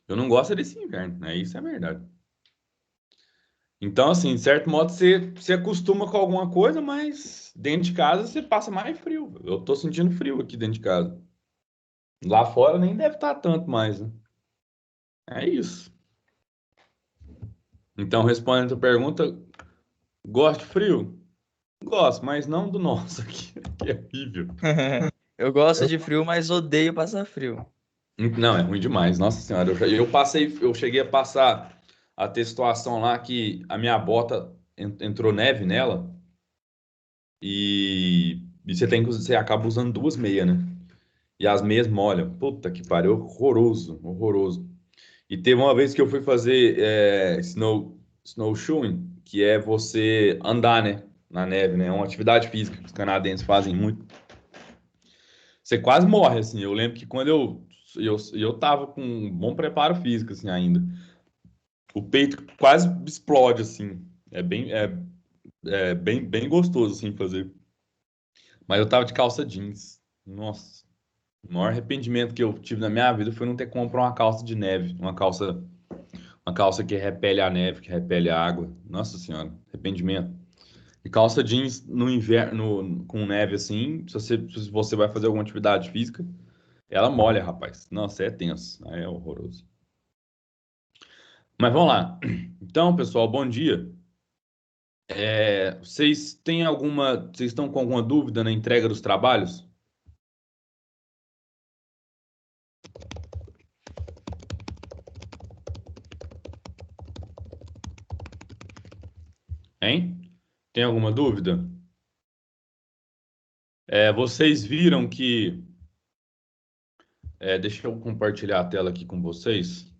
Eu não gosto desse inverno, né? Isso é verdade. Então, assim, de certo modo, você se acostuma com alguma coisa, mas dentro de casa você passa mais frio. Eu tô sentindo frio aqui dentro de casa. Lá fora nem deve estar tanto mais, né? É isso. Então, respondendo a tua pergunta, gosto de frio? Gosto, mas não do nosso aqui, que é horrível. Eu gosto de frio, mas odeio passar frio. Não, é ruim demais, nossa senhora. Eu cheguei a passar a ter situação lá que a minha bota entrou neve nela e você acaba usando duas meias, né? E as meias molham. Puta que pariu, horroroso, horroroso. E teve uma vez que eu fui fazer snowshoeing, que é você andar, né? Na neve, né? É uma atividade física que os canadenses fazem muito. Você quase morre, assim. Eu lembro que quando eu tava com um bom preparo físico, assim, ainda. O peito quase explode, assim. É bem gostoso, assim, fazer. Mas eu tava de calça jeans. Nossa, o maior arrependimento que eu tive na minha vida foi não ter comprado uma calça de neve. Uma calça que repele a neve, que repele a água. Nossa senhora, arrependimento. E calça jeans no inverno, com neve assim, se você vai fazer alguma atividade física, ela molha, rapaz. Nossa, é tenso. Aí é horroroso. Mas vamos lá. Então, pessoal, bom dia. Vocês estão com alguma dúvida na entrega dos trabalhos? Hein? Tem alguma dúvida? Vocês viram que. Deixa eu compartilhar a tela aqui com vocês.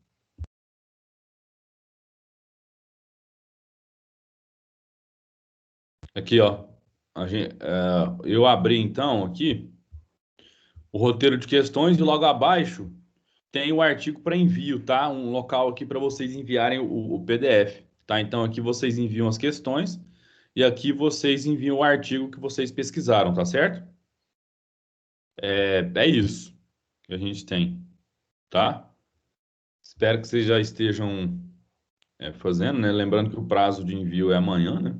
Aqui, ó. Eu abri então aqui o roteiro de questões e logo abaixo tem o artigo para envio, tá? Um local aqui para vocês enviarem o PDF, tá? Então aqui vocês enviam as questões e aqui vocês enviam o artigo que vocês pesquisaram, tá certo? É isso que a gente tem, tá? Espero que vocês já estejam fazendo, né? Lembrando que o prazo de envio é amanhã, né?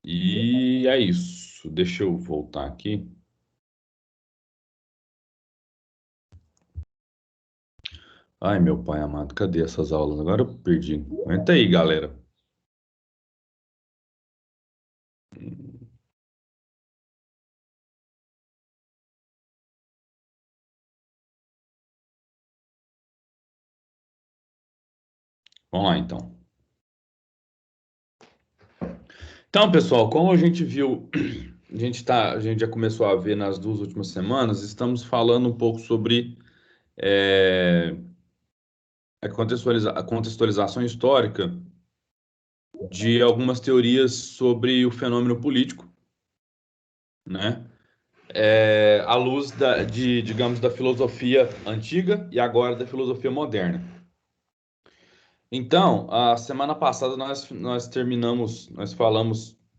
E é isso. Deixa eu voltar aqui. Ai, meu pai amado, cadê essas aulas? Agora eu perdi. Aguenta aí, galera. Vamos lá, então. Então, pessoal, como a gente viu, a gente já começou a ver nas duas últimas semanas, estamos falando um pouco sobre é, a contextualização histórica de algumas teorias sobre o fenômeno político, né? À luz digamos, da filosofia antiga e agora da filosofia moderna. Então, a semana passada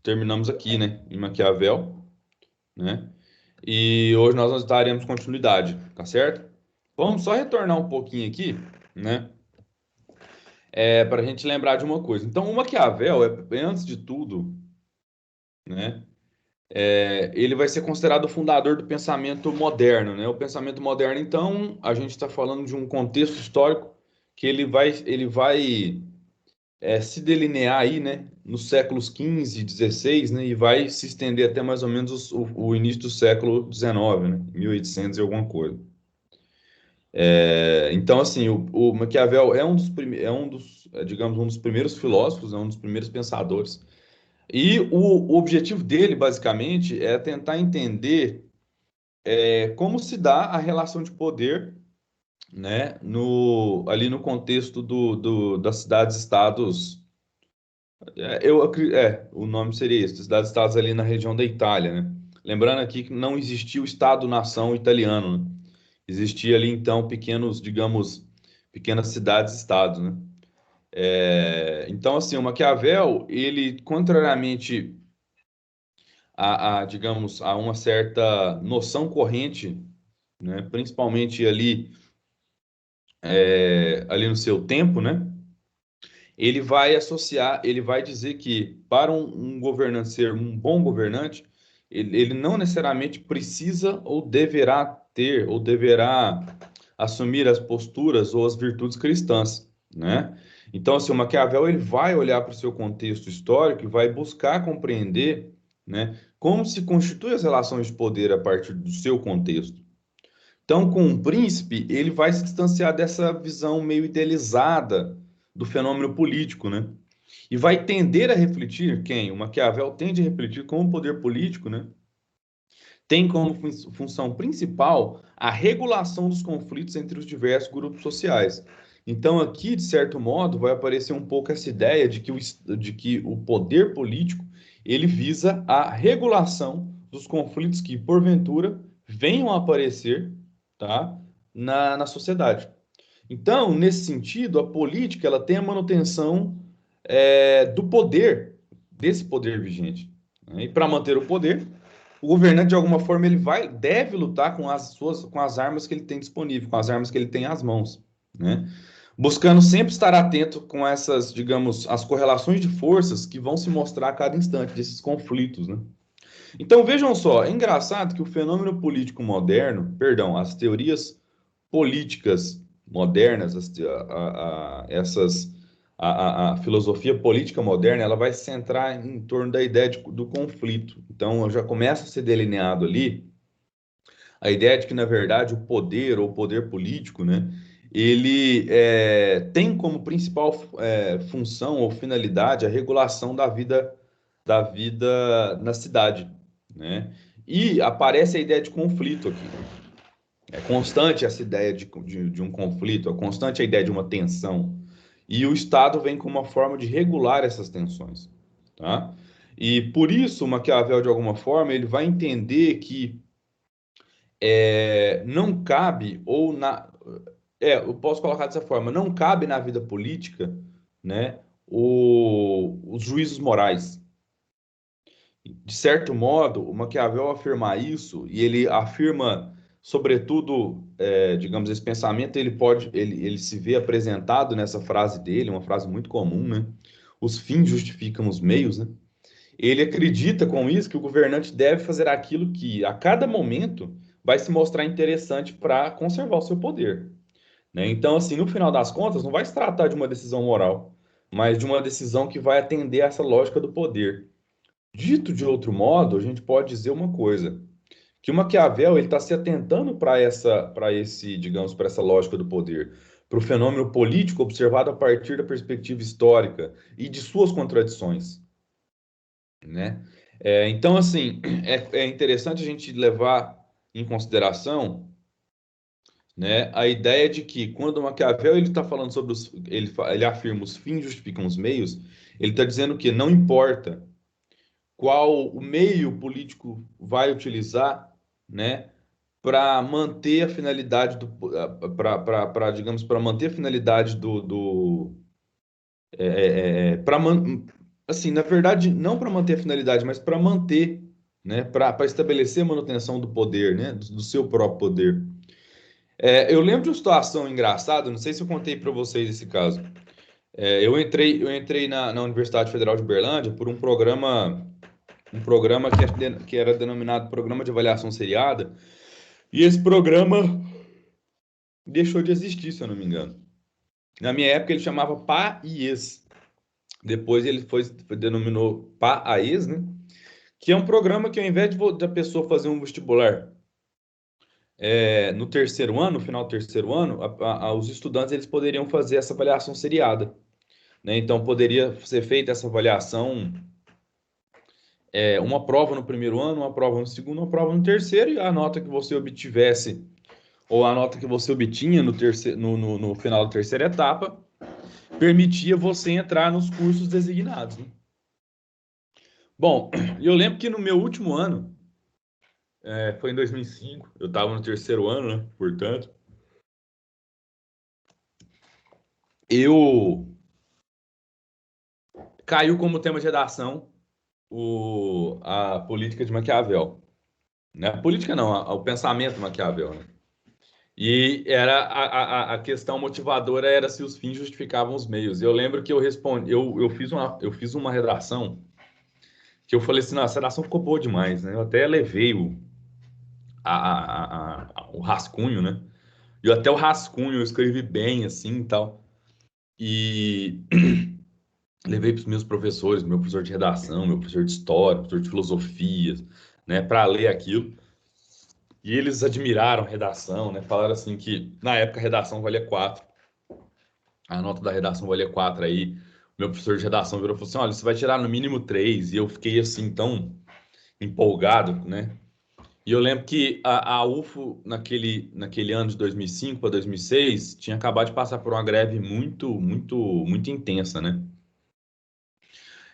terminamos aqui, né, em Maquiavel, né? E hoje nós daremos continuidade, tá certo? Vamos só retornar um pouquinho aqui, né? Para a gente lembrar de uma coisa. Então, o Maquiavel antes de tudo, né? Ele vai ser considerado o fundador do pensamento moderno, né? O pensamento moderno, então, a gente está falando de um contexto histórico que ele vai se delinear aí, né, nos séculos XV, XVI, né, e vai se estender até mais ou menos o início do século XIX, né, 1800 e alguma coisa. Então, assim, o Maquiavel digamos, um dos primeiros filósofos, é um dos primeiros pensadores. E o objetivo dele, basicamente, é tentar entender como se dá a relação de poder, né, ali no contexto das cidades-estados. O nome seria esse, cidades-estados ali na região da Itália, né? Lembrando aqui que não existia o Estado-nação italiano, né? Existia ali, então, digamos, pequenas cidades-estados, né? Então, assim, o Maquiavel, ele, contrariamente digamos, a uma certa noção corrente, né? Principalmente ali ali no seu tempo, né? Ele vai associar, ele vai dizer que para um governante ser um bom governante, ele não necessariamente precisa ou deverá ter ou deverá assumir as posturas ou as virtudes cristãs, né? Então, assim, o Maquiavel ele vai olhar para o seu contexto histórico e vai buscar compreender, né, como se constituem as relações de poder a partir do seu contexto. Então, com o príncipe, ele vai se distanciar dessa visão meio idealizada do fenômeno político, né? E vai tender a refletir, quem? O Maquiavel tende a refletir como o poder político, né? Tem como função principal a regulação dos conflitos entre os diversos grupos sociais. Então, aqui, de certo modo, vai aparecer um pouco essa ideia de que o poder político ele visa a regulação dos conflitos que, porventura, venham a aparecer, tá, na sociedade. Então, nesse sentido, a política ela tem a manutenção do poder, desse poder vigente. Né? E para manter o poder, o governante, de alguma forma, deve lutar com as armas que ele tem disponível, com as armas que ele tem às mãos, né? Buscando sempre estar atento com essas, digamos, as correlações de forças que vão se mostrar a cada instante desses conflitos, né? Então, vejam só, é engraçado que o fenômeno político moderno, perdão, as teorias políticas modernas, a filosofia política moderna, ela vai se centrar em torno da ideia do conflito. Então, já começa a ser delineado ali a ideia de que, na verdade, o poder ou o poder político, né, ele tem como principal função ou finalidade a regulação da vida na cidade, né? E aparece a ideia de conflito aqui. É constante essa ideia de um conflito, é constante a ideia de uma tensão. E o Estado vem como uma forma de regular essas tensões, tá? E por isso, Maquiavel, de alguma forma, ele vai entender que não cabe, eu posso colocar dessa forma, não cabe na vida política, né, os juízos morais. De certo modo, o Maquiavel afirmar isso, e ele afirma, sobretudo, digamos, esse pensamento, ele se vê apresentado nessa frase dele, uma frase muito comum, né? Os fins justificam os meios, né? Ele acredita com isso que o governante deve fazer aquilo que, a cada momento, vai se mostrar interessante para conservar o seu poder, né? Então, assim, no final das contas, não vai se tratar de uma decisão moral, mas de uma decisão que vai atender a essa lógica do poder. Dito de outro modo, a gente pode dizer uma coisa, que o Maquiavel ele está se atentando digamos, para essa lógica do poder, para o fenômeno político observado a partir da perspectiva histórica e de suas contradições, né? Então, assim, é interessante a gente levar em consideração, né, a ideia de que quando o Maquiavel ele está falando sobre ele afirma os fins justificam os meios, ele está dizendo que não importa qual o meio político vai utilizar, né, para manter a finalidade digamos, para manter a finalidade para assim, na verdade, não para manter a finalidade, mas para manter, né, para estabelecer a manutenção do poder, né, do seu próprio poder. Eu lembro de uma situação engraçada, não sei se eu contei para vocês esse caso. Eu entrei na Universidade Federal de Uberlândia por um programa que era denominado Programa de Avaliação Seriada, e esse programa deixou de existir, se eu não me engano. Na minha época ele chamava PAIES, depois ele denominou PAAES, né? Que é um programa que ao invés da pessoa fazer um vestibular no terceiro ano, no final do terceiro ano, os estudantes eles poderiam fazer essa avaliação seriada, né? Então poderia ser feita essa avaliação, uma prova no primeiro ano, uma prova no segundo, uma prova no terceiro, e a nota que você obtivesse ou a nota que você obtinha no final da terceira etapa, permitia você entrar nos cursos designados, né? Bom, eu lembro que no meu último ano, foi em 2005, eu estava no terceiro ano, né? Portanto, eu caiu como tema de redação a política de Maquiavel, né? A política não, o pensamento Maquiavel, né? E era a questão motivadora era se os fins justificavam os meios. Eu lembro que eu respondi, eu fiz uma redação que eu falei assim, nossa, essa redação ficou boa demais, né? Eu até levei o rascunho, né? E até o rascunho eu escrevi bem, assim, e tal. E levei para os meus professores, meu professor de redação, meu professor de história, professor de filosofia, né, para ler aquilo. E eles admiraram a redação, né? Falaram assim que na época a redação valia 4. A nota da redação valia 4 aí. Meu professor de redação virou e falou assim: olha, você vai tirar no mínimo 3. E eu fiquei assim, tão empolgado, né? E eu lembro que a UFO, naquele ano de 2005 para 2006, tinha acabado de passar por uma greve muito intensa, né?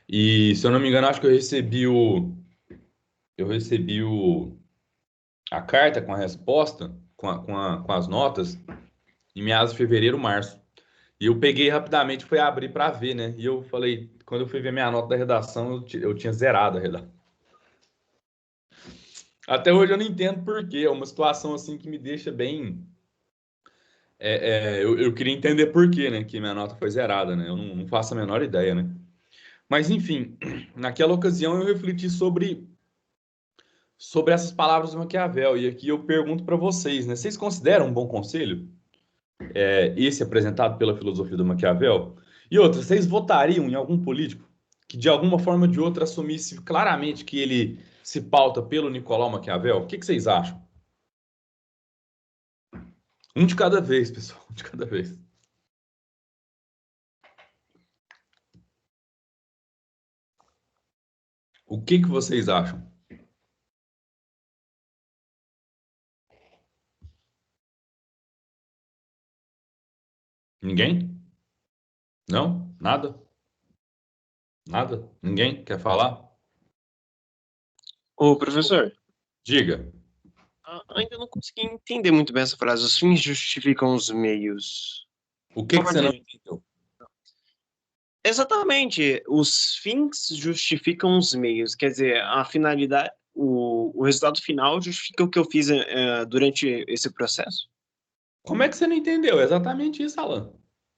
E, se eu não me engano, acho que eu recebi a carta com a resposta, com as notas, em meados de fevereiro, março. E eu peguei rapidamente, fui abrir para ver, né? E eu falei, quando eu fui ver minha nota da redação, eu tinha zerado a redação. Até hoje eu não entendo por quê. É uma situação assim que me deixa bem. Eu queria entender por quê, né? Que minha nota foi zerada, né? Eu não faço a menor ideia, né? Mas enfim, naquela ocasião eu refleti sobre essas palavras do Maquiavel. E aqui eu pergunto para vocês, né? Vocês consideram um bom conselho esse apresentado pela filosofia do Maquiavel? E outra, vocês votariam em algum político que de alguma forma ou de outra assumisse claramente que ele se pauta pelo Nicolau Maquiavel? O que vocês acham? Um de cada vez, pessoal, um de cada vez. O que vocês acham? Ninguém? Não? Nada? Nada? Ninguém quer falar? Ô, professor, Diga. ainda não consegui entender muito bem essa frase. Os fins justificam os meios. O que você não Pode. entendeu? Exatamente. Os fins justificam os meios. Quer dizer, a finalidade, o resultado final justifica o que eu fiz durante esse processo? Como é que você não entendeu? Exatamente isso, Alan.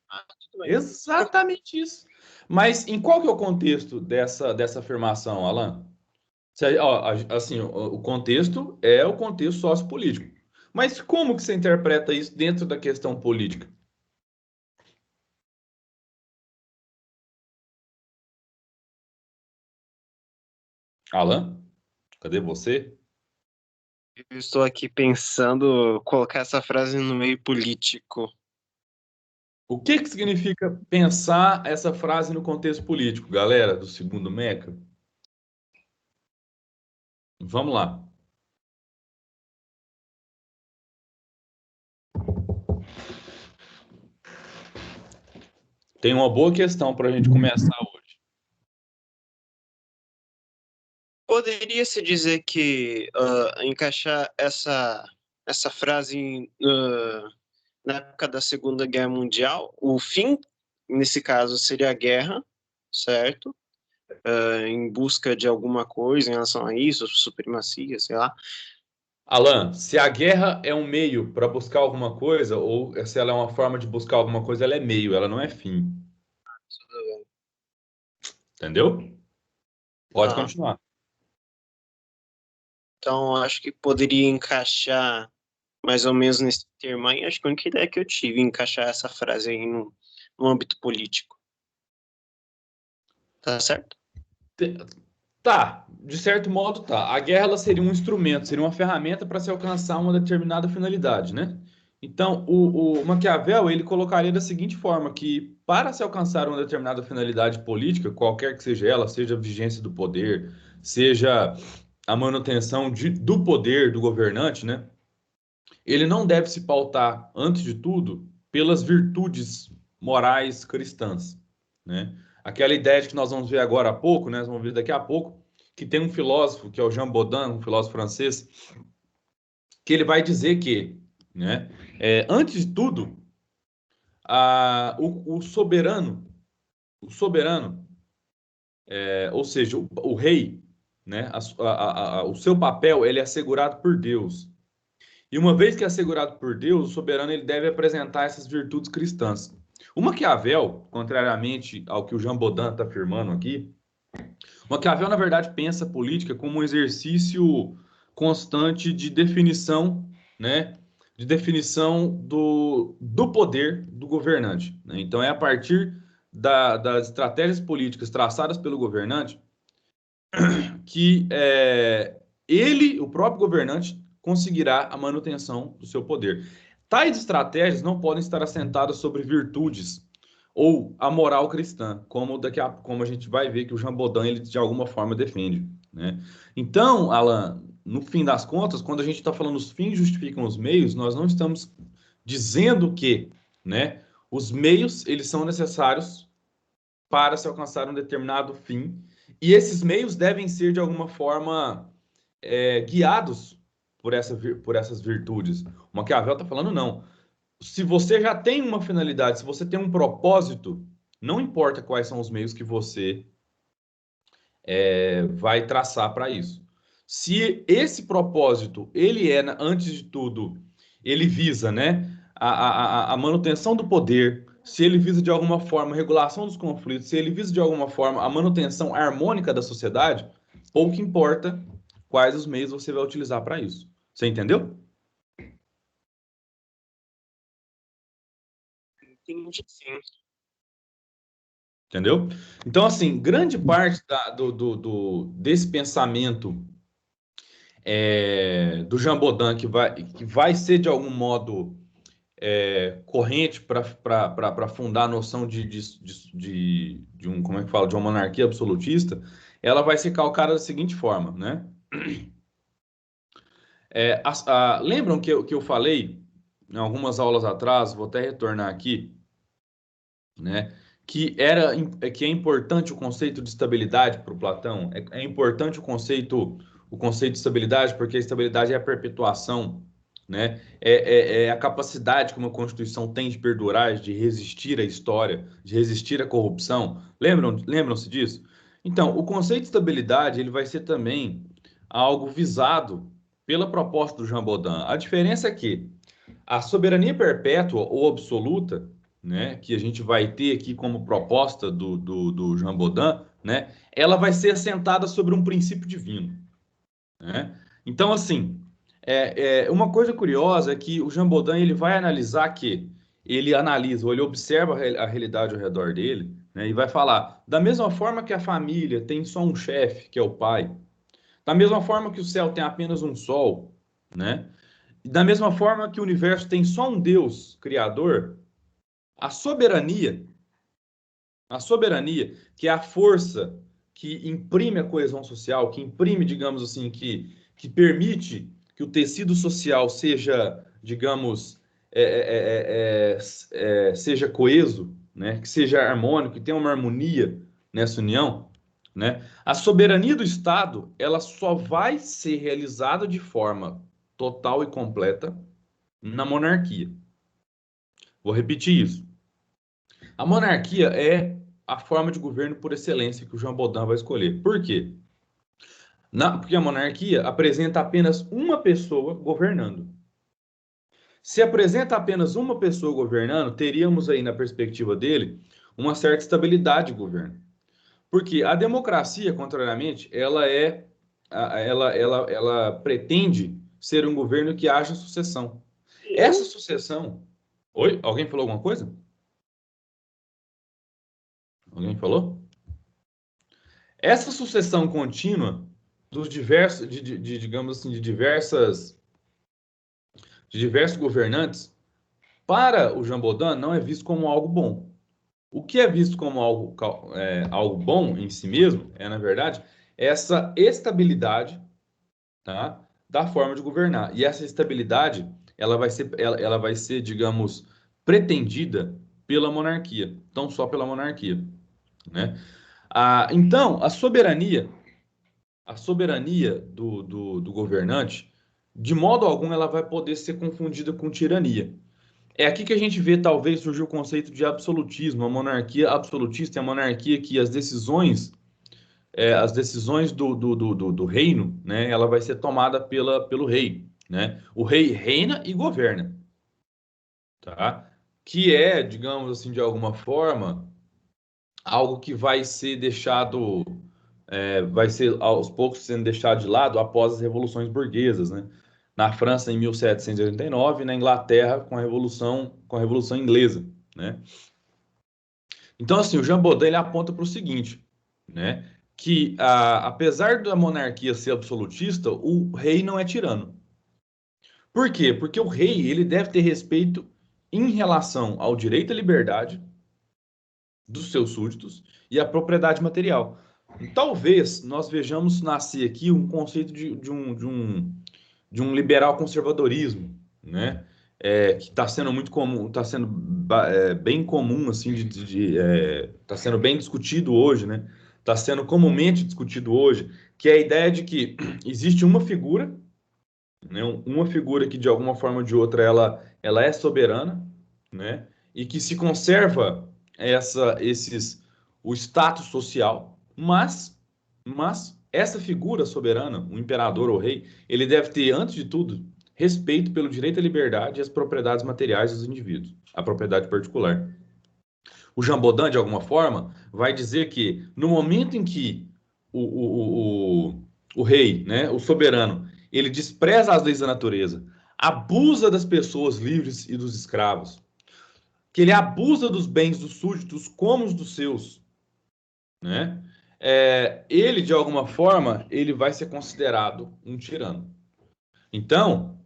Ah, tudo bem. Exatamente isso. Mas em qual que é o contexto dessa afirmação, Alan? Assim, o contexto é o contexto sociopolítico. Mas como que você interpreta isso dentro da questão política? Alan, cadê você? Eu estou aqui pensando colocar essa frase no meio político. O que que significa pensar essa frase no contexto político, galera do segundo Meca? Vamos lá. Tem uma boa questão para a gente começar hoje. Poderia-se dizer que encaixar essa frase na época da Segunda Guerra Mundial, o fim, nesse caso, seria a guerra, certo? Em busca de alguma coisa em relação a isso, supremacia, sei lá. Alan, se a guerra é um meio para buscar alguma coisa, ou se ela é uma forma de buscar alguma coisa, ela é meio, ela não é fim. Entendeu? Pode Ah, continuar. então, acho que poderia encaixar mais ou menos nesse termo aí. Acho que a única ideia que eu tive, encaixar essa frase aí no âmbito político. Tá certo? Tá, de certo modo tá. A guerra ela seria um instrumento, seria uma ferramenta para se alcançar uma determinada finalidade, né? Então, o Maquiavel, ele colocaria da seguinte forma, que para se alcançar uma determinada finalidade política, qualquer que seja ela, seja a vigência do poder, seja a manutenção do poder do governante, né? Ele não deve se pautar, antes de tudo, pelas virtudes morais cristãs, né? Aquela ideia de que nós vamos ver agora há pouco, né? Nós vamos ver daqui a pouco, que tem um filósofo, que é o Jean Bodin, um filósofo francês, que ele vai dizer que, né? Antes de tudo, o soberano, ou seja, o rei, né? O seu papel ele é assegurado por Deus. E uma vez que é assegurado por Deus, o soberano ele deve apresentar essas virtudes cristãs. O Maquiavel, contrariamente ao que o Jean Baudin está afirmando aqui, o Maquiavel, na verdade, pensa a política como um exercício constante de definição, né? De definição do poder do governante, né? Então, é a partir das estratégias políticas traçadas pelo governante que ele, o próprio governante, conseguirá a manutenção do seu poder. Tais estratégias não podem estar assentadas sobre virtudes ou a moral cristã, como a gente vai ver que o Jean Baudin, ele de alguma forma defende, né? Então, Alan, no fim das contas, quando a gente está falando os fins justificam os meios, nós não estamos dizendo que, né, os meios eles são necessários para se alcançar um determinado fim, e esses meios devem ser de alguma forma guiados por essas virtudes. O Maquiavel está falando não. Se você já tem uma finalidade, se você tem um propósito, não importa quais são os meios que você vai traçar para isso. Se esse propósito, ele antes de tudo, ele visa, né, a manutenção do poder, se ele visa de alguma forma a regulação dos conflitos, se ele visa de alguma forma a manutenção harmônica da sociedade, pouco importa quais os meios você vai utilizar para isso. Você entendeu? Entendi, sim. Entendeu? Então, assim, grande parte desse pensamento do Jean Baudin que vai ser, de algum modo, corrente para fundar a noção de um, como é que fala, de uma monarquia absolutista, ela vai ser calcada da seguinte forma, né? Lembram que eu falei em algumas aulas atrás, vou até retornar aqui, né? Que é importante o conceito de estabilidade para o Platão. É importante o conceito de estabilidade, porque a estabilidade é a perpetuação, né? É a capacidade que uma Constituição tem de perdurar, de resistir à história, de resistir à corrupção. Lembram-se disso? Então, o conceito de estabilidade ele vai ser também algo visado pela proposta do Jean Baudin. A diferença é que a soberania perpétua ou absoluta, né, que a gente vai ter aqui como proposta do Jean Baudin, né, ela vai ser assentada sobre um princípio divino, né? Então, assim, uma coisa curiosa é que o Jean Baudin ele vai analisar que ele analisa, ou ele observa a realidade ao redor dele, né, e vai falar, da mesma forma que a família tem só um chefe, que é o pai, da mesma forma que o céu tem apenas um sol, né? Da mesma forma que o universo tem só um Deus criador, a soberania, que é a força que imprime a coesão social, que imprime, digamos assim, que permite que o tecido social seja, digamos, seja coeso, né? Que seja harmônico, que tenha uma harmonia nessa união, né? A soberania do Estado, ela só vai ser realizada de forma total e completa na monarquia. Vou repetir isso. A monarquia é a forma de governo por excelência que o Jean Baudin vai escolher. Por quê? Porque a monarquia apresenta apenas uma pessoa governando. Se apresenta apenas uma pessoa governando, teríamos aí, na perspectiva dele, uma certa estabilidade de governo. Porque a democracia, contrariamente, ela pretende ser um governo que haja sucessão. Essa sucessão... Oi? Alguém falou alguma coisa? Alguém falou? Essa sucessão contínua dos diversos, digamos assim, de diversos governantes, para o Jean Baudin não é visto como algo bom. O que é visto como algo bom em si mesmo é, na verdade, essa estabilidade, tá, da forma de governar. E essa estabilidade, ela vai ser, digamos, pretendida pela monarquia, não só pela monarquia, né? Então, a soberania do governante, de modo algum, ela vai poder ser confundida com tirania. É aqui que a gente vê, talvez, surgir o conceito de absolutismo, a monarquia absolutista é a monarquia que as decisões do reino, né, ela vai ser tomada pelo rei, né? O rei reina e governa, tá? Que é, digamos assim, de alguma forma, algo que vai ser deixado, vai ser aos poucos sendo deixado de lado após as revoluções burguesas, né? Na França em 1789, e na Inglaterra com a Revolução Inglesa, né? Então, assim, o Jean Bodin ele aponta para o seguinte, né? Que apesar da monarquia ser absolutista, o rei não é tirano. Por quê? Porque o rei ele deve ter respeito em relação ao direito à liberdade dos seus súditos e à propriedade material. Talvez nós vejamos nascer aqui um conceito de um liberal conservadorismo, né? Que está sendo muito comum, está sendo bem comum, assim, está sendo bem discutido hoje, né? Está sendo comumente discutido hoje, que é a ideia de que existe uma figura, né? Uma figura que de alguma forma ou de outra ela é soberana, né? E que se conserva o status social, mas essa figura soberana, o imperador ou rei, ele deve ter, antes de tudo, respeito pelo direito à liberdade e às propriedades materiais dos indivíduos, a propriedade particular. O Jean Bodin, de alguma forma, vai dizer que no momento em que o, o, o rei, né, o soberano, ele despreza as leis da natureza, abusa das pessoas livres e dos escravos, que ele abusa dos bens dos súditos como os dos seus, né? Ele, de alguma forma, ele vai ser considerado um tirano. Então,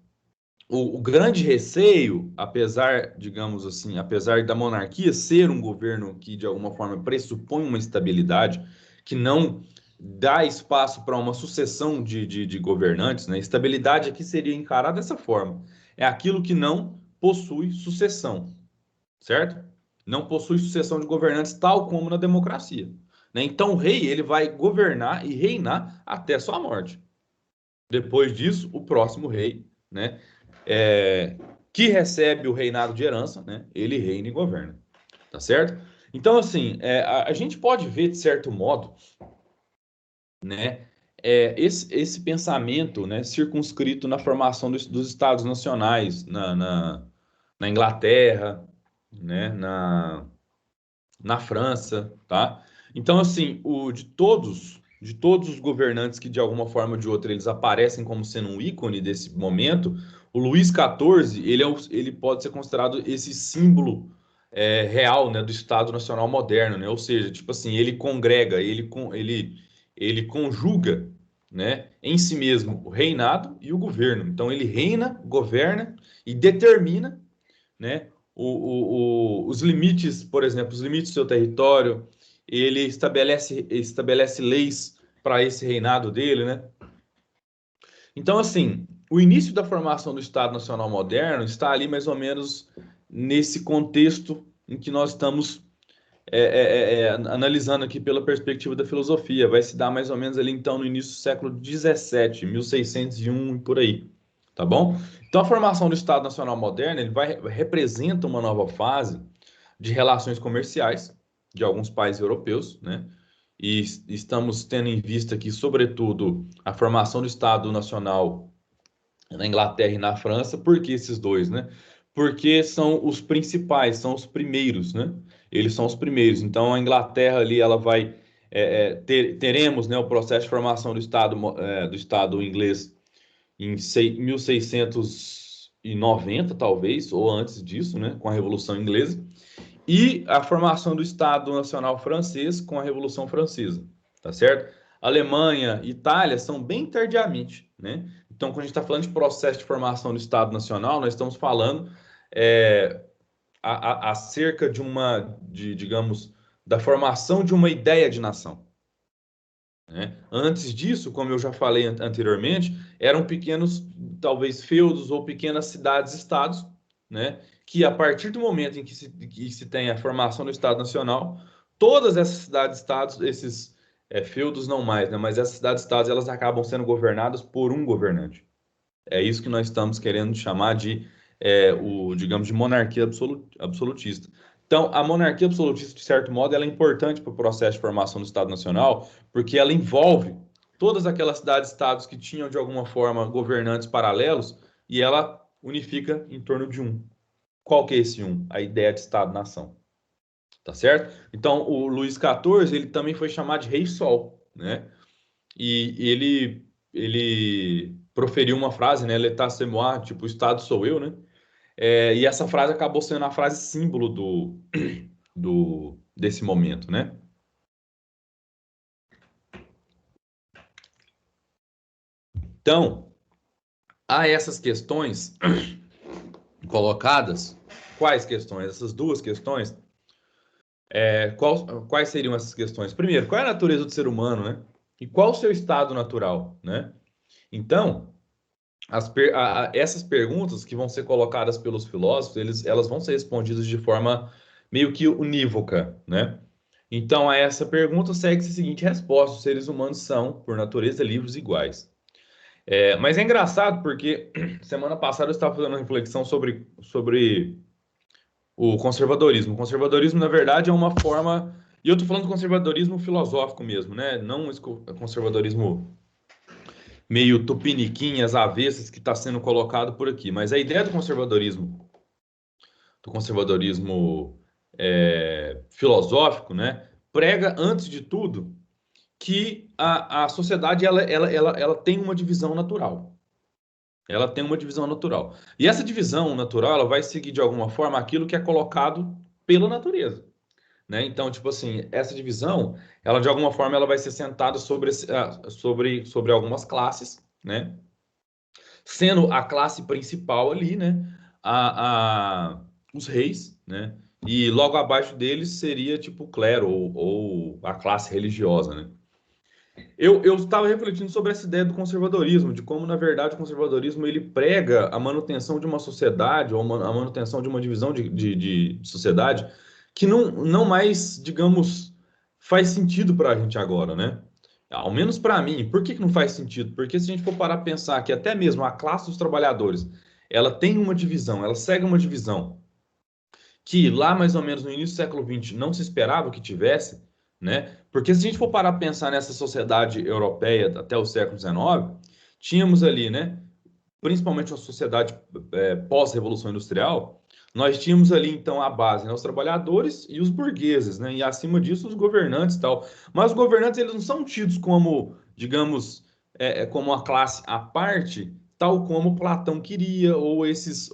o grande receio, apesar, digamos assim, apesar da monarquia ser um governo que, de alguma forma, pressupõe uma estabilidade, que não dá espaço para uma sucessão de governantes, né? Estabilidade aqui seria encarada dessa forma. É aquilo que não possui sucessão, certo? Não possui sucessão de governantes, tal como na democracia, né? Então, o rei, ele vai governar e reinar até sua morte. Depois disso, o próximo rei, né? Que recebe o reinado de herança, né? Ele reina e governa, tá certo? Então, assim, a gente pode ver, de certo modo, né? Esse pensamento, né, circunscrito na formação dos Estados nacionais, na Inglaterra, né, na França, tá? Então, assim, de todos os governantes que de alguma forma ou de outra eles aparecem como sendo um ícone desse momento, o Luís XIV, ele pode ser considerado esse símbolo real, né, do Estado Nacional moderno, né? Ou seja, tipo assim, ele congrega, ele conjuga, né, em si mesmo o reinado e o governo. Então, ele reina, governa e determina, né, os limites, por exemplo, os limites do seu território, ele estabelece leis para esse reinado dele, né? Então, assim, o início da formação do Estado Nacional Moderno está ali mais ou menos nesse contexto em que nós estamos analisando aqui pela perspectiva da filosofia. Vai se dar mais ou menos ali, então, no início do século XVII, 1601 e por aí, tá bom? Então, a formação do Estado Nacional Moderno, representa uma nova fase de relações comerciais de alguns países europeus, né? E estamos tendo em vista aqui, sobretudo, a formação do Estado Nacional na Inglaterra e na França. Por que esses dois, né? Porque são os principais, são os primeiros, né? Eles são os primeiros. Então, a Inglaterra ali, ela vai teremos, né, o processo de formação do Estado inglês em 1690, talvez, ou antes disso, né, com a Revolução Inglesa, e a formação do Estado Nacional Francês com a Revolução Francesa, tá certo? Alemanha e Itália são bem tardiamente, né? Então, quando a gente está falando de processo de formação do Estado Nacional, nós estamos falando acerca digamos, da formação de uma ideia de nação, né? Antes disso, como eu já falei anteriormente, eram pequenos, talvez feudos ou pequenas cidades-estados, né? Que a partir do momento em que se tem a formação do Estado Nacional, todas essas cidades-estados, esses feudos não mais, né? Mas essas cidades-estados elas acabam sendo governadas por um governante. É isso que nós estamos querendo chamar digamos, de monarquia absolutista. Então, a monarquia absolutista, de certo modo, ela é importante para o processo de formação do Estado Nacional, porque ela envolve todas aquelas cidades-estados que tinham, de alguma forma, governantes paralelos, e ela unifica em torno de um. Qual que é esse um? A ideia de Estado-nação. Tá certo? Então, o Luís XIV, ele também foi chamado de Rei Sol, né? E ele proferiu uma frase, né? L'état c'est moi, tipo, o Estado sou eu, né? E essa frase acabou sendo a frase símbolo desse momento, né? Então, há essas questões colocadas. Quais questões? Essas duas questões. Quais seriam essas questões? Primeiro, qual é a natureza do ser humano, né? E qual o seu estado natural, né? Então, essas perguntas que vão ser colocadas pelos filósofos, elas vão ser respondidas de forma meio que unívoca, né? Então, a essa pergunta segue-se a seguinte resposta: os seres humanos são, por natureza, livres e iguais. Mas é engraçado porque semana passada eu estava fazendo uma reflexão sobre o conservadorismo. O conservadorismo, na verdade, é uma forma. E eu estou falando de conservadorismo filosófico mesmo, né? Não esse conservadorismo meio tupiniquim, às avessas, que está sendo colocado por aqui. Mas a ideia do conservadorismo filosófico, né? Prega, antes de tudo, que a sociedade ela tem uma divisão natural. Ela tem uma divisão natural. E essa divisão natural, ela vai seguir de alguma forma aquilo que é colocado pela natureza, né? Então, tipo assim, essa divisão, ela de alguma forma ela vai ser sentada sobre algumas classes, né? Sendo a classe principal ali, né? Os reis, né? E logo abaixo deles seria tipo o clero ou a classe religiosa, né? Eu estava refletindo sobre essa ideia do conservadorismo, de como, na verdade, o conservadorismo ele prega a manutenção de uma sociedade ou a manutenção de uma divisão de sociedade que não mais, digamos, faz sentido para a gente agora, né? Ao menos para mim. Por que não faz sentido? Porque se a gente for parar para pensar que até mesmo a classe dos trabalhadores, ela tem uma divisão, ela segue uma divisão que lá mais ou menos no início do século XX não se esperava que tivesse, né? Porque se a gente for parar para pensar nessa sociedade europeia até o século XIX, tínhamos ali, né? Principalmente uma sociedade pós-revolução industrial, nós tínhamos ali então a base, né? Os trabalhadores e os burgueses, né? E acima disso os governantes e tal. Mas os governantes eles não são tidos como, digamos, como uma classe à parte, tal como Platão queria ou esses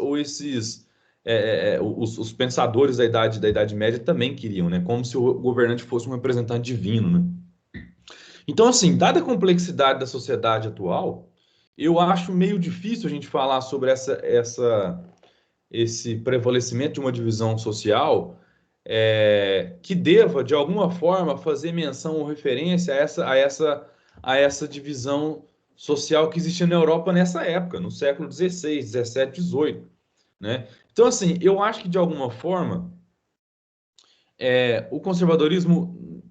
os pensadores da Idade Média também queriam, né? Como se o governante fosse um representante divino, né? Então, assim, dada a complexidade da sociedade atual, eu acho meio difícil a gente falar sobre esse prevalecimento de uma divisão social que deva, de alguma forma, fazer menção ou referência a essa divisão social que existia na Europa nessa época, no século XVI, XVII, XVIII, né? Então, assim, eu acho que, de alguma forma, o conservadorismo,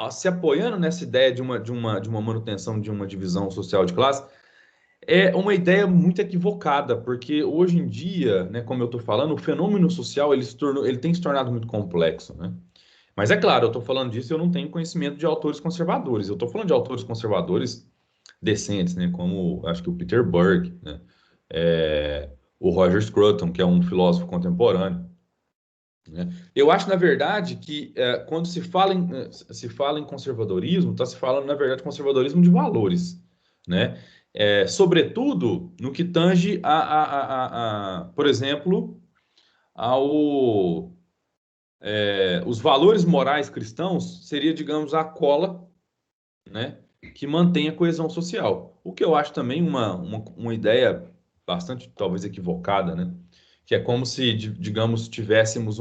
se apoiando nessa ideia de uma manutenção de uma divisão social de classe, é uma ideia muito equivocada, porque hoje em dia, né, como eu estou falando, o fenômeno social ele tem se tornado muito complexo, né? Mas é claro, eu estou falando disso e eu não tenho conhecimento de autores conservadores. Eu estou falando de autores conservadores decentes, né? Como acho que o Peter Burke, né? O Roger Scruton, que é um filósofo contemporâneo, né? Eu acho, na verdade, que quando se fala em conservadorismo, está se falando, na verdade, conservadorismo de valores, né? Sobretudo no que tange por exemplo, os valores morais cristãos seria, digamos, a cola, né, que mantém a coesão social. O que eu acho também uma ideia bastante, talvez, equivocada, né? Que é como se, digamos, tivéssemos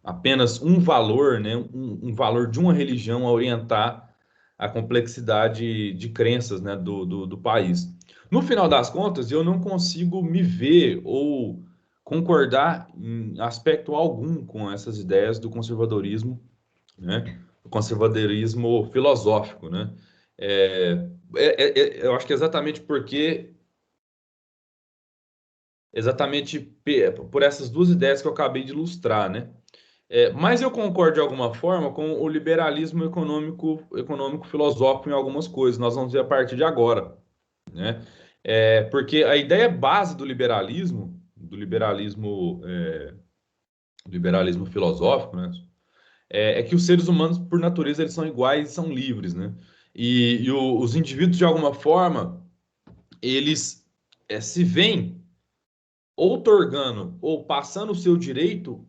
apenas um valor, né? Um valor de uma religião a orientar a complexidade de crenças, né, do país. No final das contas, eu não consigo me ver ou concordar em aspecto algum com essas ideias do conservadorismo, né? O conservadorismo filosófico, né? Eu acho que exatamente por essas duas ideias que eu acabei de ilustrar, né? Mas eu concordo de alguma forma com o liberalismo econômico filosófico em algumas coisas. Nós vamos ver a partir de agora, né? Porque a ideia base do liberalismo filosófico, né? É que os seres humanos, por natureza, eles são iguais e são livres, né? Os indivíduos, de alguma forma, eles se veem outorgando ou passando o seu direito,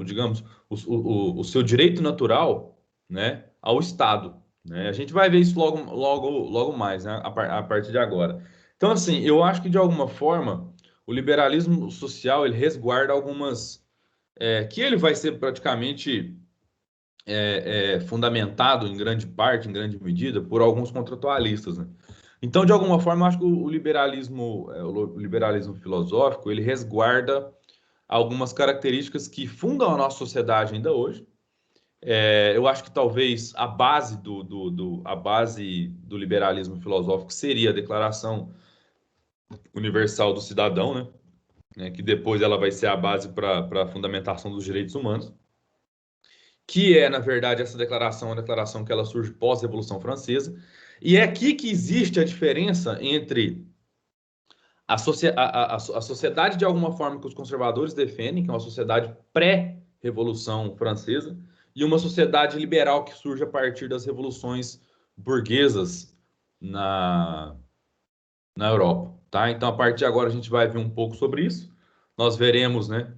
digamos, o seu direito natural, né, ao Estado, né? A gente vai ver isso logo mais, né, a partir de agora. Então, assim, eu acho que de alguma forma o liberalismo social ele resguarda algumas que ele vai ser praticamente fundamentado em grande parte, em grande medida, por alguns contratualistas, né? Então, de alguma forma, eu acho que o liberalismo filosófico, ele resguarda algumas características que fundam a nossa sociedade ainda hoje. Eu acho que talvez a base do liberalismo filosófico seria a Declaração Universal do Cidadão, né? Que depois ela vai ser a base para a fundamentação dos direitos humanos, que é, na verdade, essa declaração, é uma declaração que ela surge pós-Revolução Francesa, e é aqui que existe a diferença entre a sociedade, de alguma forma, que os conservadores defendem, que é uma sociedade pré-Revolução Francesa, e uma sociedade liberal que surge a partir das revoluções burguesas na, na Europa, tá? Então, a partir de agora, a gente vai ver um pouco sobre isso. Nós veremos, né,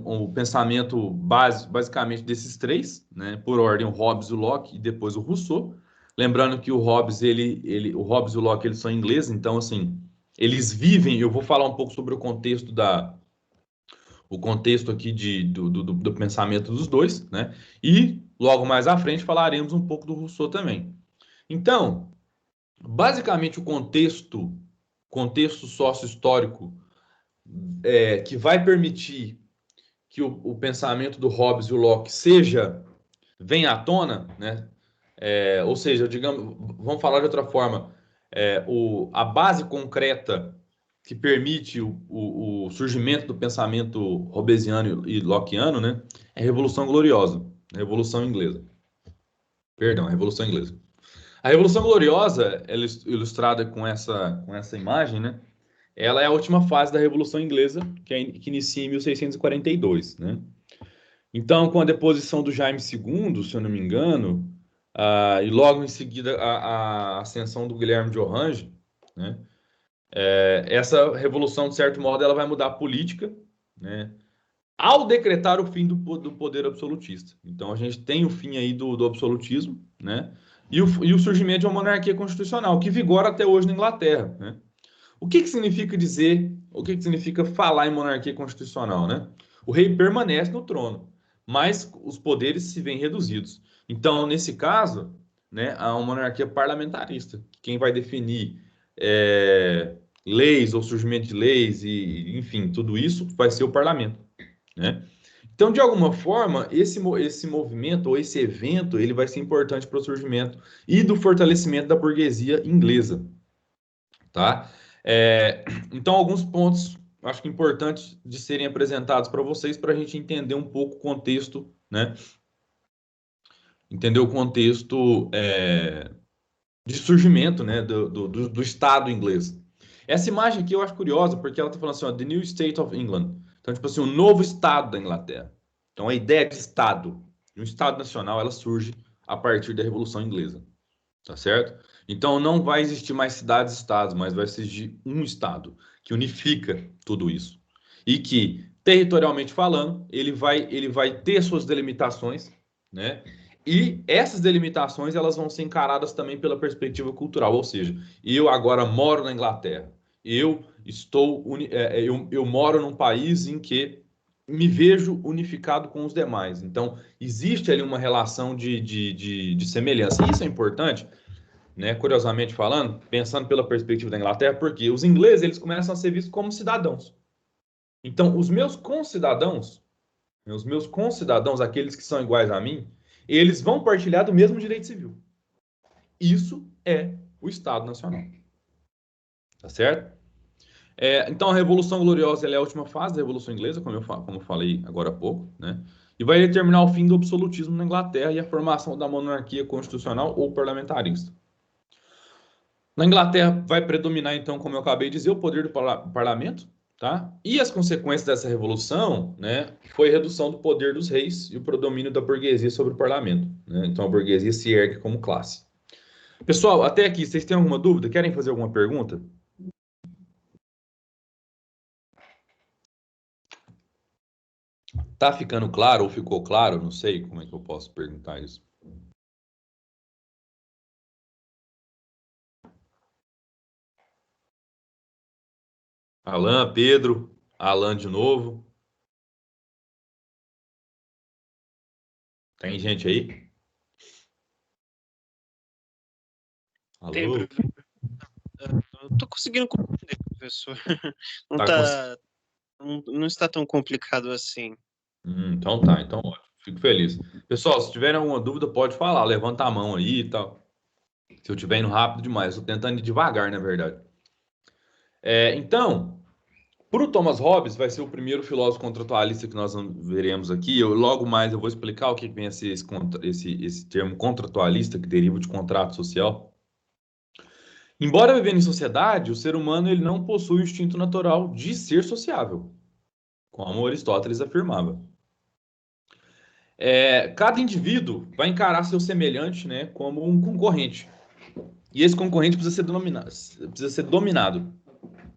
um pensamento basicamente desses três, né? Por ordem, o Hobbes, o Locke e depois o Rousseau. Lembrando que o Hobbes, o Hobbes e o Locke, eles são ingleses, então, assim, eles vivem. Eu vou falar um pouco sobre o contexto aqui do pensamento dos dois, né? E logo mais à frente falaremos um pouco do Rousseau também. Então, basicamente, o contexto sócio-histórico que vai permitir que o pensamento do Hobbes e o Locke venha à tona, né? Ou seja, digamos, vamos falar de outra forma, a base concreta que permite o surgimento do pensamento hobbesiano e lockeano, né? É a Revolução Gloriosa, a Revolução Inglesa. Perdão, a Revolução Inglesa. A Revolução Gloriosa, ela é ilustrada com essa imagem, né? Ela é a última fase da Revolução Inglesa, que inicia em 1642, né? Então, com a deposição do Jaime II, se eu não me engano, e logo em seguida a ascensão do Guilherme de Orange, né? Essa revolução, de certo modo, ela vai mudar a política, né? Ao decretar o fim do poder absolutista. Então, a gente tem o fim aí do absolutismo, né? E o surgimento de uma monarquia constitucional, que vigora até hoje na Inglaterra, né? O que significa dizer, o que significa falar em monarquia constitucional, né? O rei permanece no trono, mas os poderes se veem reduzidos. Então, nesse caso, né, há uma monarquia parlamentarista. Quem vai definir leis ou surgimento de leis e, enfim, tudo isso vai ser o parlamento, né? Então, de alguma forma, esse movimento ou esse evento, ele vai ser importante para o surgimento e do fortalecimento da burguesia inglesa, tá? Então, alguns pontos, acho que importantes de serem apresentados para vocês, para a gente entender um pouco o contexto, né? Entender o contexto de surgimento, né, do Estado inglês. Essa imagem aqui eu acho curiosa, porque ela está falando assim, ó, The New State of England. Então, tipo assim, o novo Estado da Inglaterra. Então, a ideia de Estado, de um Estado nacional, ela surge a partir da Revolução Inglesa. Tá certo? Então não vai existir mais cidades-estados, mas vai existir um estado que unifica tudo isso. E que, territorialmente falando, ele vai ter suas delimitações, né? E essas delimitações elas vão ser encaradas também pela perspectiva cultural, ou seja, eu agora moro na Inglaterra, eu moro num país em que me vejo unificado com os demais. Então, existe ali uma relação de semelhança. E isso é importante, né? Curiosamente falando, pensando pela perspectiva da Inglaterra, porque os ingleses eles começam a ser vistos como cidadãos. Então, os meus concidadãos, aqueles que são iguais a mim, eles vão partilhar do mesmo direito civil. Isso é o Estado Nacional. Tá certo? Então, a Revolução Gloriosa ela é a última fase da Revolução Inglesa, como eu falei agora há pouco, né? E vai determinar o fim do absolutismo na Inglaterra e a formação da monarquia constitucional ou parlamentarista. Na Inglaterra vai predominar, então, como eu acabei de dizer, o poder do parlamento, tá? E as consequências dessa revolução, né, foi a redução do poder dos reis e o predomínio da burguesia sobre o parlamento, né? Então a burguesia se ergue como classe. Pessoal, até aqui, vocês têm alguma dúvida? Querem fazer alguma pergunta? Tá ficando claro ou ficou claro? Não sei como é que eu posso perguntar isso. Alan, Pedro, Alan de novo. Tem gente aí? Tem, Alô? eu tô conseguindo compreender, professor. Não Tá com... tá, não está tão complicado assim. Então tá, então ótimo. Fico feliz. Pessoal, se tiverem alguma dúvida, pode falar. Levanta a mão aí e tal. Se eu estiver indo rápido demais, eu tô tentando ir devagar, na verdade. Então, para o Thomas Hobbes, vai ser o primeiro filósofo contratualista que nós veremos aqui. Logo mais eu vou explicar o que vem a ser esse termo contratualista, que deriva de contrato social. Embora vivendo em sociedade, o ser humano ele não possui o instinto natural de ser sociável, como Aristóteles afirmava. Cada indivíduo vai encarar seu semelhante, né, como um concorrente. E esse concorrente precisa ser dominado,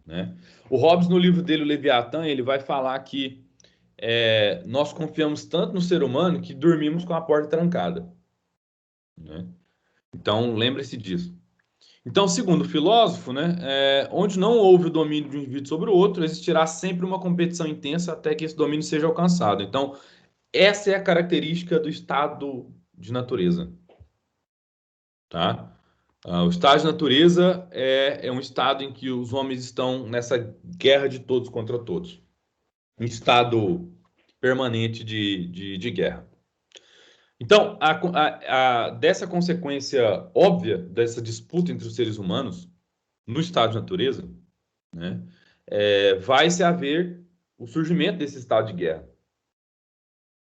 né? O Hobbes, no livro dele, o Leviatã, ele vai falar que nós confiamos tanto no ser humano que dormimos com a porta trancada, né? Então, lembre-se disso. Então, segundo o filósofo, né, onde não houve o domínio de um indivíduo sobre o outro, existirá sempre uma competição intensa até que esse domínio seja alcançado. Então, essa é a característica do estado de natureza, tá? O estado de natureza é um estado em que os homens estão nessa guerra de todos contra todos. Um estado permanente de guerra. Então, dessa consequência óbvia dessa disputa entre os seres humanos no estado de natureza, né, vai se haver o surgimento desse estado de guerra,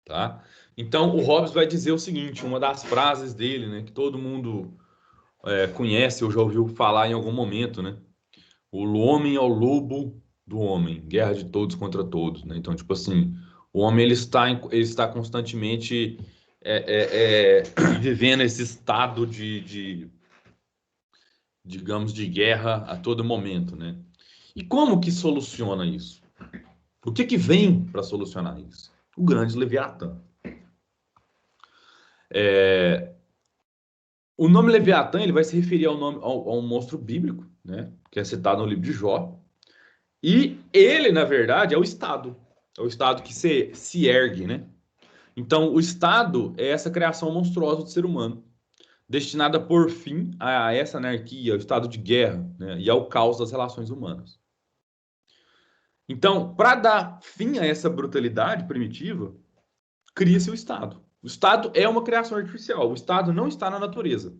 tá? Então, o Hobbes vai dizer o seguinte, uma das frases dele, né, que todo mundo conhece ou já ouviu falar em algum momento, né? O homem é o lobo do homem, guerra de todos contra todos, né? Então, tipo assim, o homem ele está constantemente vivendo esse estado digamos, de guerra a todo momento, né? E como que soluciona isso? O que que vem para solucionar isso? O grande Leviatã. O nome Leviatã ele vai se referir ao monstro bíblico, né? Que é citado no livro de Jó. E ele, na verdade, é o Estado. É o Estado que se ergue, né? Então, o Estado é essa criação monstruosa do ser humano, destinada a pôr fim a essa anarquia, ao estado de guerra, né? E ao caos das relações humanas. Então, para dar fim a essa brutalidade primitiva, cria-se o Estado. O Estado é uma criação artificial. O Estado não está na natureza.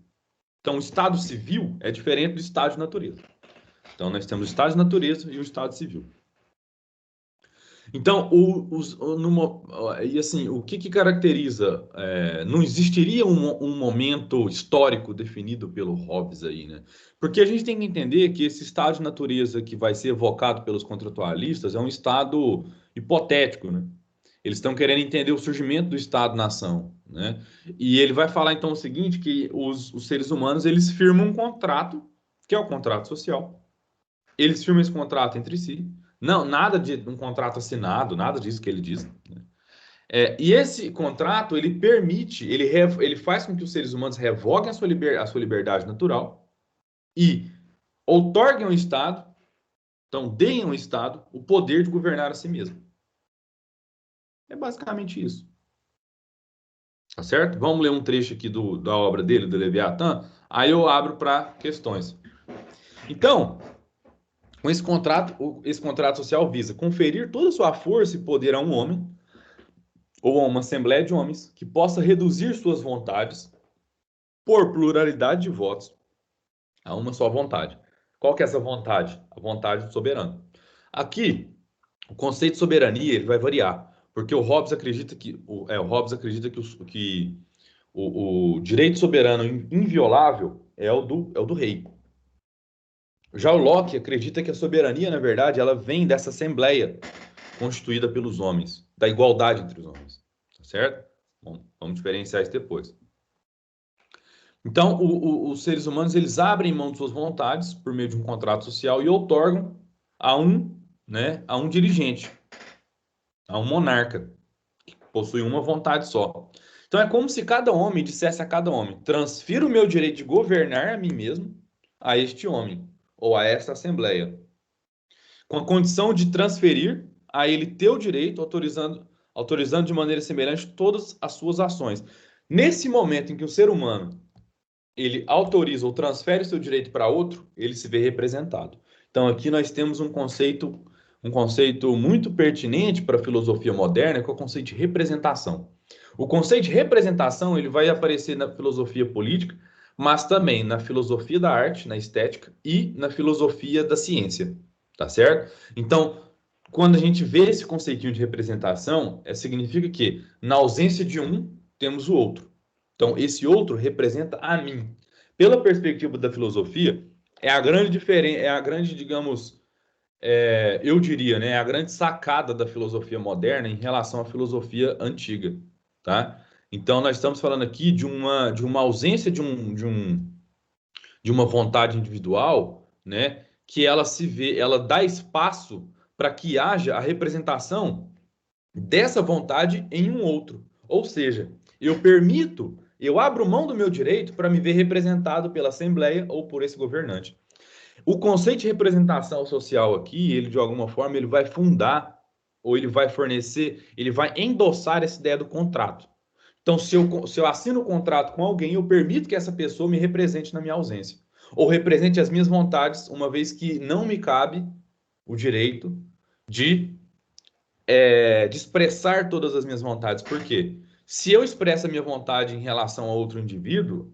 Então, o Estado civil é diferente do Estado de natureza. Então, nós temos o Estado de natureza e o Estado civil. Então, e assim, o que caracteriza? Não existiria um momento histórico definido pelo Hobbes aí, né? Porque a gente tem que entender que esse estado de natureza que vai ser evocado pelos contratualistas é um estado hipotético, né? Eles estão querendo entender o surgimento do Estado-nação, né? E ele vai falar então o seguinte, que os seres humanos eles firmam um contrato, que é o contrato social. Eles firmam esse contrato entre si. Não, nada de um contrato assinado, nada disso que ele diz, né? E esse contrato, ele permite, ele faz com que os seres humanos revoguem a sua liberdade natural e outorguem ao Estado, então deem ao Estado o poder de governar a si mesmo. É basicamente isso. Tá certo? Vamos ler um trecho aqui da obra dele, do Leviatã, aí eu abro para questões. Então, com esse contrato social visa conferir toda a sua força e poder a um homem ou a uma assembleia de homens que possa reduzir suas vontades por pluralidade de votos a uma só vontade. Qual que é essa vontade? A vontade do soberano. Aqui, o conceito de soberania ele vai variar, porque o Hobbes acredita que o direito soberano inviolável é o do rei. Já o Locke acredita que a soberania, na verdade, ela vem dessa assembleia constituída pelos homens, da igualdade entre os homens, tá certo? Bom, vamos diferenciar isso depois. Então, os seres humanos, eles abrem mão de suas vontades por meio de um contrato social e outorgam a um, né, a um dirigente, a um monarca, que possui uma vontade só. Então, é como se cada homem dissesse a cada homem: transfiro o meu direito de governar a mim mesmo a este homem, ou a esta assembleia, com a condição de transferir a ele teu direito, autorizando de maneira semelhante todas as suas ações. Nesse momento em que o ser humano ele autoriza ou transfere seu direito para outro, ele se vê representado. Então aqui nós temos um conceito muito pertinente para a filosofia moderna, que é o conceito de representação. O conceito de representação ele vai aparecer na filosofia política, mas também na filosofia da arte, na estética e na filosofia da ciência, tá certo? Então, quando a gente vê esse conceitinho de representação, significa que na ausência de um, temos o outro. Então, esse outro representa a mim. Pela perspectiva da filosofia, é a grande diferença, é a grande, digamos, eu diria, né, é a grande sacada da filosofia moderna em relação à filosofia antiga, tá? Então, nós estamos falando aqui de uma ausência de uma vontade individual, né, que ela se vê, ela dá espaço para que haja a representação dessa vontade em um outro. Ou seja, eu abro mão do meu direito para me ver representado pela Assembleia ou por esse governante. O conceito de representação social aqui, ele de alguma forma, ele vai fundar ou ele vai fornecer, ele vai endossar essa ideia do contrato. Então, se eu assino o contrato com alguém, eu permito que essa pessoa me represente na minha ausência. Ou represente as minhas vontades, uma vez que não me cabe o direito de de expressar todas as minhas vontades. Por quê? Se eu expresso a minha vontade em relação a outro indivíduo,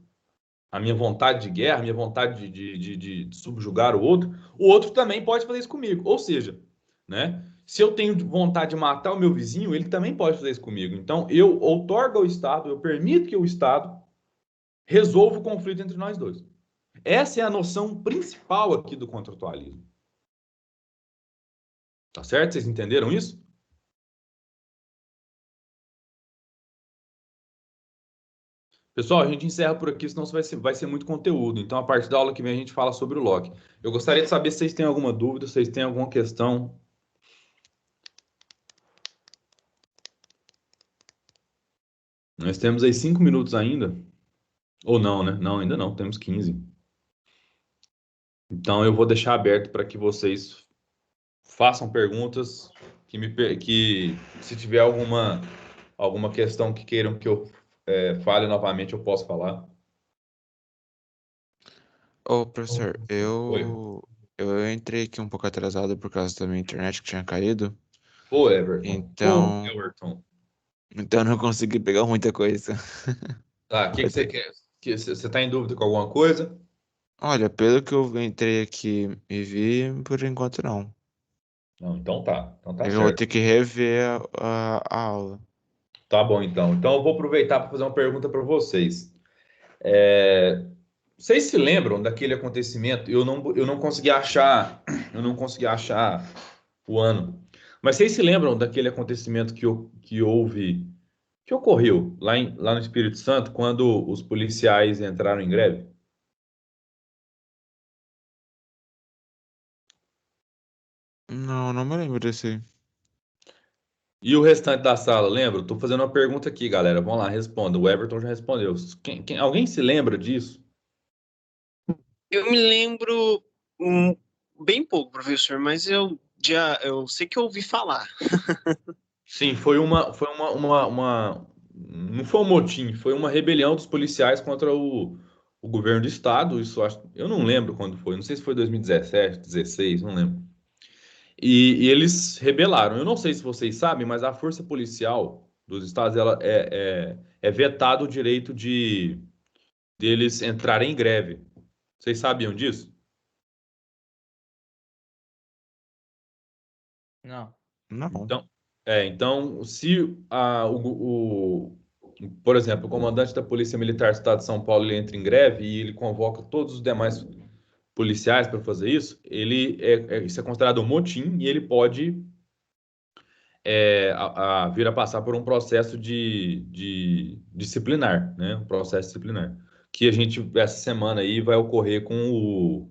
a minha vontade de guerra, a minha vontade de subjugar o outro também pode fazer isso comigo. Ou seja, né? Se eu tenho vontade de matar o meu vizinho, ele também pode fazer isso comigo. Então, eu outorgo ao Estado, eu permito que o Estado resolva o conflito entre nós dois. Essa é a noção principal aqui do contratualismo. Tá certo? Vocês entenderam isso? Pessoal, a gente encerra por aqui, senão vai ser muito conteúdo. Então, a partir da aula que vem, a gente fala sobre o Locke. Eu gostaria de saber se vocês têm alguma dúvida, se vocês têm alguma questão. Nós temos aí 5 minutos ainda. Ou não, né? Não, ainda não, temos 15. Então, eu vou deixar aberto para que vocês façam perguntas, que se tiver alguma questão que queiram que eu fale novamente, eu posso falar. Ô, professor, Oi. eu entrei aqui um pouco atrasado por causa da minha internet que tinha caído, Ô, Everton. então, Ô, Everton. então eu não consegui pegar muita coisa. Tá, o que você quer? Você está em dúvida com alguma coisa? Olha, pelo que eu entrei aqui e vi, por enquanto não. Não, então tá. Então tá Eu vou certo. ter que rever a aula. Tá bom, então. Então eu vou aproveitar para fazer uma pergunta para vocês. Vocês se lembram daquele acontecimento? Eu não consegui achar, eu não consegui achar o ano. Mas vocês se lembram daquele acontecimento que ocorreu lá no Espírito Santo, quando os policiais entraram em greve? Não, não me lembro desse. E o restante da sala, lembra? Estou fazendo uma pergunta aqui, galera. Vamos lá, responda. O Everton já respondeu. Alguém se lembra disso? Eu me lembro bem pouco, professor, mas eu sei que eu ouvi falar. Sim, não foi um motim, foi uma rebelião dos policiais contra o governo do estado. Eu não lembro quando foi, não sei se foi 2017, 16, não lembro. E eles rebelaram. Eu não sei se vocês sabem, mas a força policial dos estados ela é vetado o direito de deles entrarem em greve. Vocês sabiam disso? Não. Não. Então, se por exemplo, o comandante da Polícia Militar do Estado de São Paulo ele entra em greve e ele convoca todos os demais policiais para fazer isso, isso é considerado um motim e ele pode vir a passar por um processo de disciplinar, né? Um processo disciplinar. Que a gente, essa semana aí, vai ocorrer com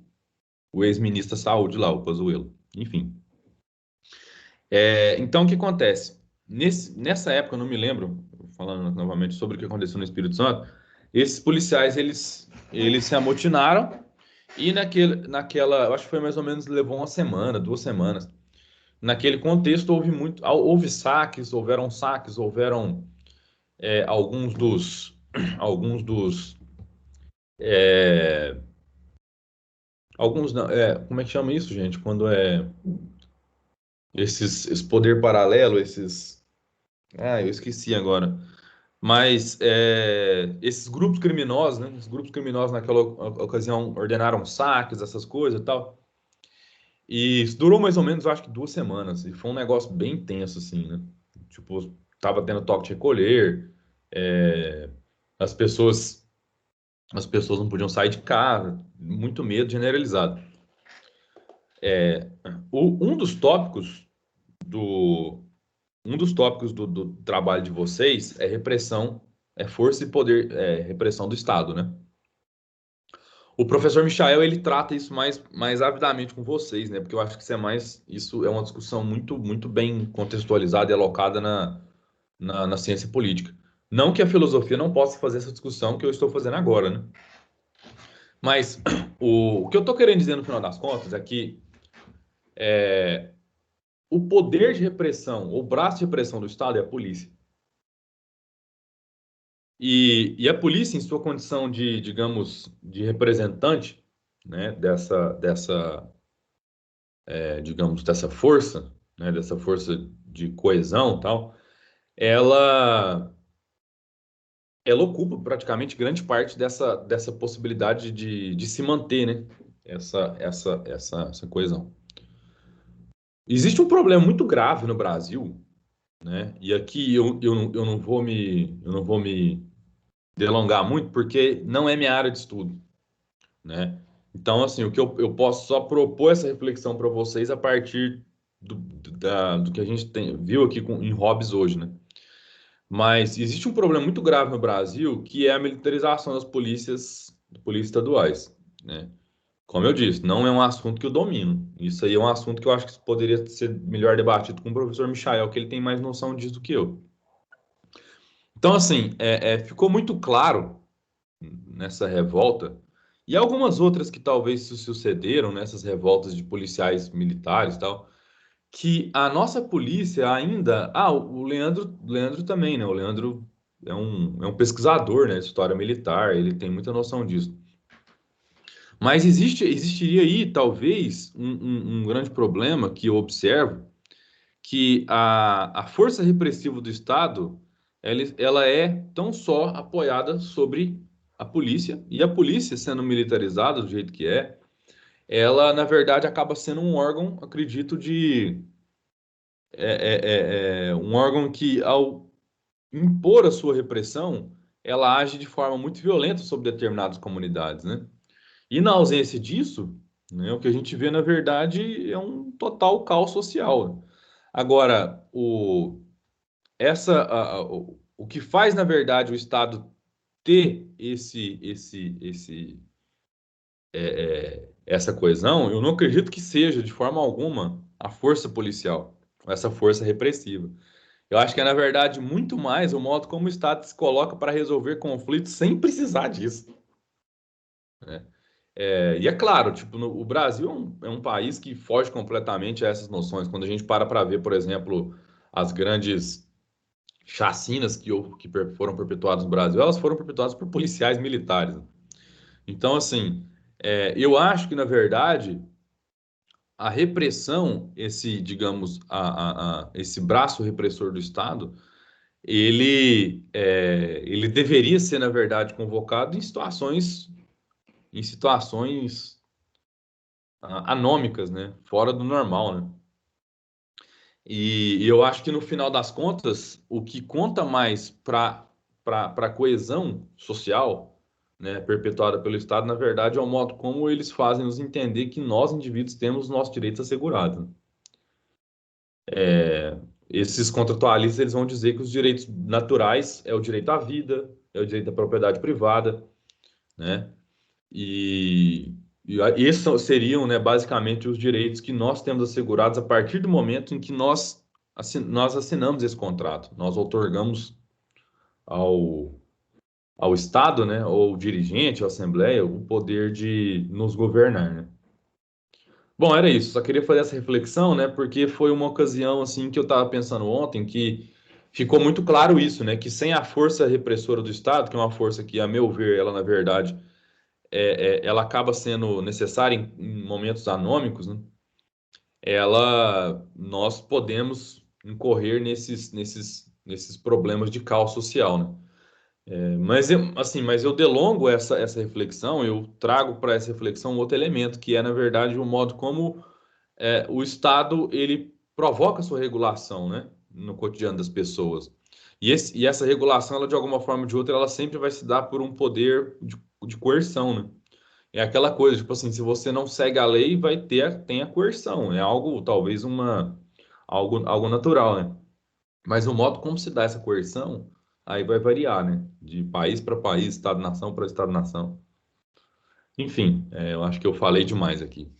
o ex-ministro da Saúde lá, o Pazuello. Enfim. Então, o que acontece? Nessa época, eu não me lembro, falando novamente sobre o que aconteceu no Espírito Santo, esses policiais, eles se amotinaram e naquela, eu acho que foi mais ou menos, levou uma semana, 2 semanas. Naquele contexto, houve saques, houveram alguns dos, alguns dos, é, alguns não, como é que chama isso, gente? Quando esse poder paralelo, eu esqueci agora. Mas esses grupos criminosos, né? Os grupos criminosos naquela ocasião ordenaram saques, essas coisas e tal. E isso durou mais ou menos, eu acho que 2 semanas. E foi um negócio bem tenso, assim, né? Tipo, tava tendo toque de recolher, é, as pessoas, as pessoas não podiam sair de casa, muito medo generalizado. Um dos tópicos do, um dos tópicos do trabalho de vocês é repressão, força e poder, repressão do Estado, né? O professor Michael, ele trata isso mais avidamente com vocês, né? Porque eu acho que isso é uma discussão muito, muito bem contextualizada e alocada na ciência política. Não que a filosofia não possa fazer essa discussão que eu estou fazendo agora, né? Mas o que eu estou querendo dizer no final das contas é que o poder de repressão, o braço de repressão do Estado é a polícia. E a polícia, em sua condição de, digamos, de representante, né, digamos, dessa força, né, dessa força de coesão e tal, ela, ela ocupa praticamente grande parte dessa possibilidade de se manter, né, essa coesão. Existe um problema muito grave no Brasil, né, e aqui eu não vou me delongar muito, porque não é minha área de estudo, né? Então, assim, o que eu posso só propor essa reflexão para vocês a partir do que a gente viu aqui em Hobbes hoje, né? Mas existe um problema muito grave no Brasil, que é a militarização das polícias estaduais, né? Como eu disse, não é um assunto que eu domino. Isso aí é um assunto que eu acho que poderia ser melhor debatido com o professor Michael, que ele tem mais noção disso do que eu. Então, assim, ficou muito claro nessa revolta, e algumas outras que talvez se sucederam nessas revoltas de policiais militares e tal, que a nossa polícia ainda. O Leandro também, né? O Leandro é um pesquisador, né, de história militar, ele tem muita noção disso. Mas existiria aí, talvez, um grande problema que eu observo, que a força repressiva do Estado, ela é tão só apoiada sobre a polícia, e a polícia, sendo militarizada do jeito que ela, na verdade, acaba sendo um órgão, acredito, um órgão que, ao impor a sua repressão, ela age de forma muito violenta sobre determinadas comunidades, né? E na ausência disso, né, o que a gente vê, na verdade, é um total caos social. Agora, o que faz, na verdade, o Estado ter essa coesão, eu não acredito que seja, de forma alguma, a força policial, essa força repressiva. Eu acho que é, na verdade, muito mais o modo como o Estado se coloca para resolver conflitos sem precisar disso, né? E é claro, tipo, o Brasil é um país que foge completamente a essas noções. Quando a gente para ver, por exemplo, as grandes chacinas que foram perpetuadas no Brasil, elas foram perpetuadas por policiais militares. Então, assim, eu acho que, na verdade, a repressão, digamos, esse braço repressor do Estado, ele deveria ser, na verdade, convocado em situações anômicas, né? Fora do normal, né? E eu acho que no final das contas, o que conta mais para a coesão social, né, perpetuada pelo Estado, na verdade, é o modo como eles fazem nos entender que nós, indivíduos, temos os nossos direitos assegurados. Esses contratualistas eles vão dizer que os direitos naturais é o direito à vida, é o direito à propriedade privada, né? E esses seriam, né, basicamente os direitos que nós temos assegurados a partir do momento em que nós assinamos esse contrato. Nós outorgamos ao, ao Estado, né, ou dirigente, ou assembleia, o poder de nos governar, né? Bom, era isso. Só queria fazer essa reflexão, né? Porque foi uma ocasião assim que eu estava pensando ontem que ficou muito claro isso, né? Que sem a força repressora do Estado, que é uma força que, a meu ver, ela na verdade, ela acaba sendo necessária em momentos anômicos, né? Nós podemos incorrer nesses problemas de caos social, né? Mas eu delongo essa reflexão, eu trago para essa reflexão um outro elemento, que é, na verdade, o modo como o Estado ele provoca sua regulação, né, no cotidiano das pessoas. E essa regulação, ela, de alguma forma ou de outra, ela sempre vai se dar por um poder de coerção, né? É aquela coisa, tipo assim, se você não segue a lei, tem a coerção. É algo, talvez, algo natural, né? Mas o modo como se dá essa coerção, aí vai variar, né? De país para país, Estado-nação para Estado-nação. Enfim, eu acho que eu falei demais aqui.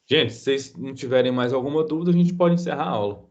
Gente, se vocês não tiverem mais alguma dúvida, a gente pode encerrar a aula.